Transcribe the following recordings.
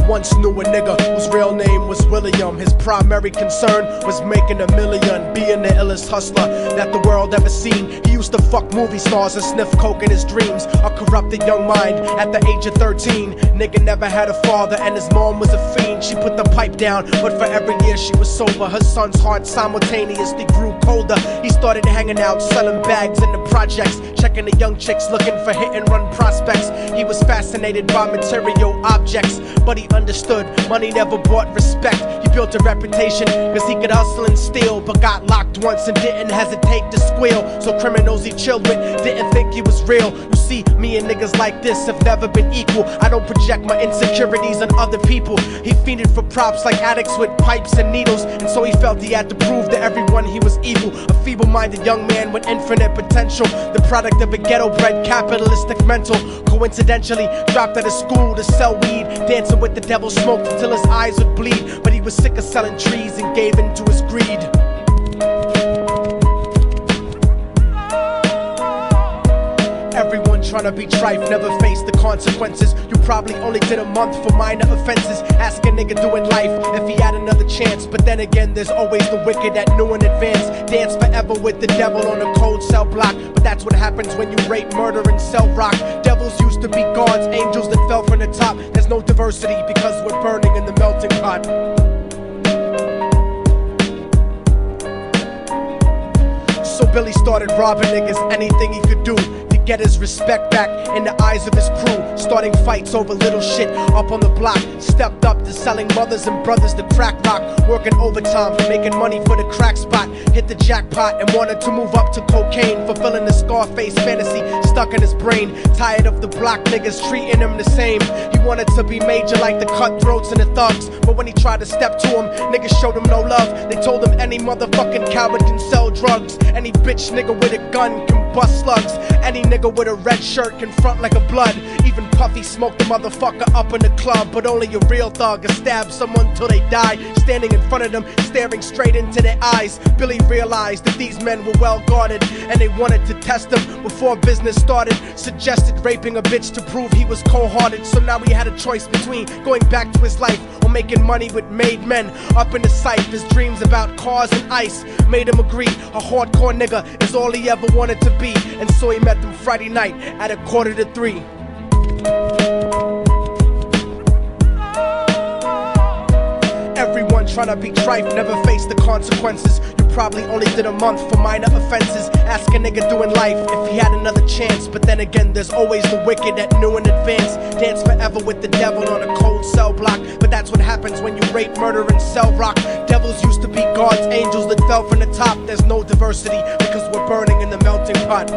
once knew a nigga whose real name was William. His primary concern was making $1 million, being the illest hustler that the world ever seen. He used to fuck movie stars and sniff coke in his dreams. A corrupted young mind at the age of 13. Nigga never had a father and his mom was a fiend. She put the pipe down, but for every year she was sober, her son's heart simultaneously grew colder. He started hanging out, selling bags in the projects, checking the young chicks looking for hit and run prospects. He was fascinated by material objects, but he understood money never bought respect. He built a reputation cause he could hustle and steal, but got locked once and didn't hesitate to squeal. So criminals he chilled with didn't think he was real. You see, me and niggas like this have never been equal. I don't project my insecurities on other people. He fiended for props like addicts with pipes and needles, and so he felt he had to prove to everyone he was evil. A feeble-minded young man with infinite potential, the product of a ghetto-bred capitalistic mental. Coincidentally dropped out of school to sell weed, dancing with the devil, smoked until his eyes would bleed. But he was sick of selling trees and gave in to his greed. Everyone tryna be trife, never face the consequences. You probably only did a month for minor offenses. Ask a nigga doing life if he had another chance. But then again, there's always the wicked that knew in advance. Dance forever with the devil on a cold cell block. But that's what happens when you rape, murder, and sell rock. Devils used to be gods, angels that fell from the top. There's no diversity because we're burning in the melting pot. So Billy started robbing niggas, anything he could do to get his respect back in the eyes of his crew. Starting fights over little shit up on the block. Stepped up to selling mothers and brothers the crack rock. Working overtime, making money for the crack spot. Hit the jackpot and wanted to move up to cocaine, fulfilling the Scarface fantasy stuck in his brain. Tired of the block niggas treating him the same. He wanted to be major like the cutthroats and the thugs. But when he tried to step to him, niggas showed him no love. They told him any motherfucking coward can sell drugs. Any bitch nigga with a gun can bust slugs. Any nigga with a red shirt can front like a blood. Even Puffy smoked the motherfucker up in the club. But only a real thug can stab someone till they die. Standing in front of them, staring straight into their eyes, Billy realized that these men were well guarded, and they wanted to test him before business started. Suggested raping a bitch to prove he was cold-hearted. So now he had a choice between going back to his life or making money with made men. Up in the sight, his dreams about cars and ice made him agree a hardcore nigga is all he ever wanted to be. And so he met them Friday night at 2:45. Everyone tryna be trife, never face the consequences. You probably only did a month for minor offenses. Ask a nigga doing life if he had another chance. But then again, there's always the wicked that knew in advance. Dance forever with the devil on a cold cell block. But that's what happens when you rape, murder, and sell rock. Devils used to be gods, angels that fell from the top. There's no diversity because we're burning in the melting pot.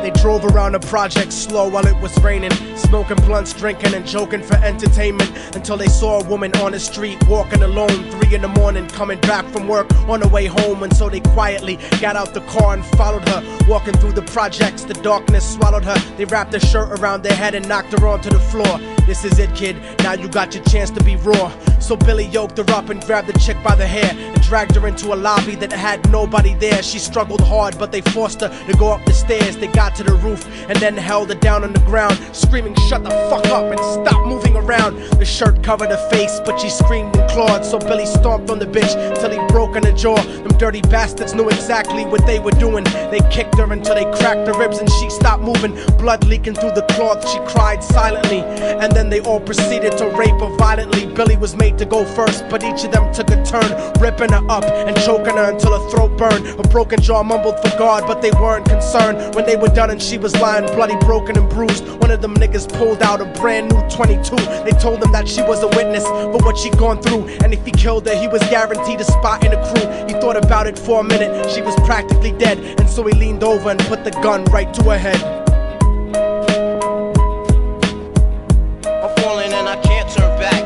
They drove around the project slow while it was raining, smoking blunts, drinking and joking for entertainment, until they saw a woman on the street walking alone, 3 in the morning, coming back from work on her way home. And so they quietly got out the car and followed her, walking through the projects. The darkness swallowed her. They wrapped her shirt around their head and knocked her onto the floor. This is it, kid, now you got your chance to be raw. So Billy yoked her up and grabbed the chick by the hair and dragged her into a lobby that had nobody there. She struggled hard, but they forced her to go up the stairs. They got to the roof and then held her down on the ground, screaming, "Shut the fuck up and stop moving around." The shirt covered her face, but she screamed and clawed. So Billy stomped on the bitch till he broke in her jaw. Them dirty bastards knew exactly what they were doing. They kicked her until they cracked her ribs and she stopped moving. Blood leaking through the cloth, she cried silently. And then they all proceeded to rape her violently. Billy was made to go first, but each of them took a turn, ripping her up and choking her until her throat burned. Her broken jaw mumbled for God, but they weren't concerned. When they were done and she was lying bloody, broken and bruised, one of them niggas pulled out a brand new 22. They told him that she was a witness for what she'd gone through, and if he killed her, he was guaranteed a spot in the crew. He thought about it for a minute, she was practically dead, and so he leaned over and put the gun right to her head. I'm falling and I can't turn back.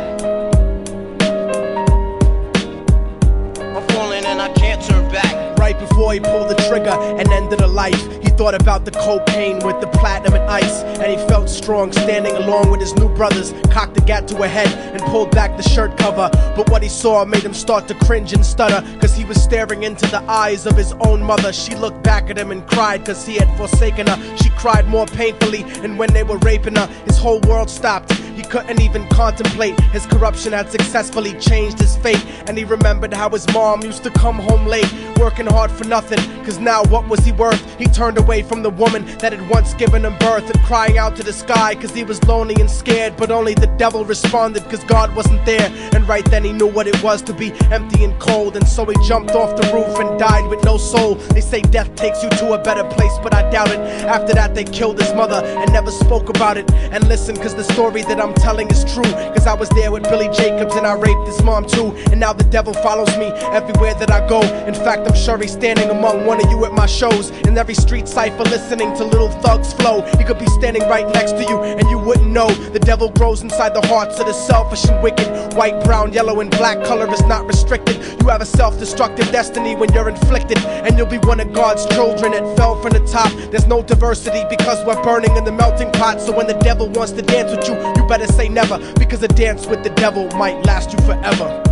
I'm falling and I can't turn back. Right before he pulled the trigger and ended her life, he thought about the cocaine with the platinum and ice, and he felt strong standing along with his new brothers. Cocked the gat to her head and pulled back the shirt cover, but what he saw made him start to cringe and stutter, cause he was staring into the eyes of his own mother. She looked back at him and cried cause he had forsaken her. She cried more painfully, and when they were raping her, his whole world stopped. He couldn't even contemplate. His corruption had successfully changed his fate, and he remembered how his mom used to come home late, working hard for nothing, cause now what was he worth? He turned away from the woman that had once given him birth, and crying out to the sky cause he was lonely and scared, but only the devil responded cause God wasn't there. And right then he knew what it was to be empty and cold, and so he jumped off the roof and died with no soul. They say death takes you to a better place, but I doubt it. After that they killed his mother and never spoke about it. And listen, cause the story that I'm telling is true, cause I was there with Billy Jacobs and I raped his mom too. And now the devil follows me everywhere that I go. In fact, I'm sure he's standing among one of you at my shows, in every street cypher listening to little thugs flow. He could be standing right next to you and you wouldn't know. The devil grows inside the hearts of the selfish and wicked. White, brown, yellow and black color is not restricted. You have a self-destructive destiny when you're inflicted, and you'll be one of God's children that fell from the top. There's no diversity because we're burning in the melting pot. So when the devil wants to dance with you, you better say never, because a dance with the devil might last you forever.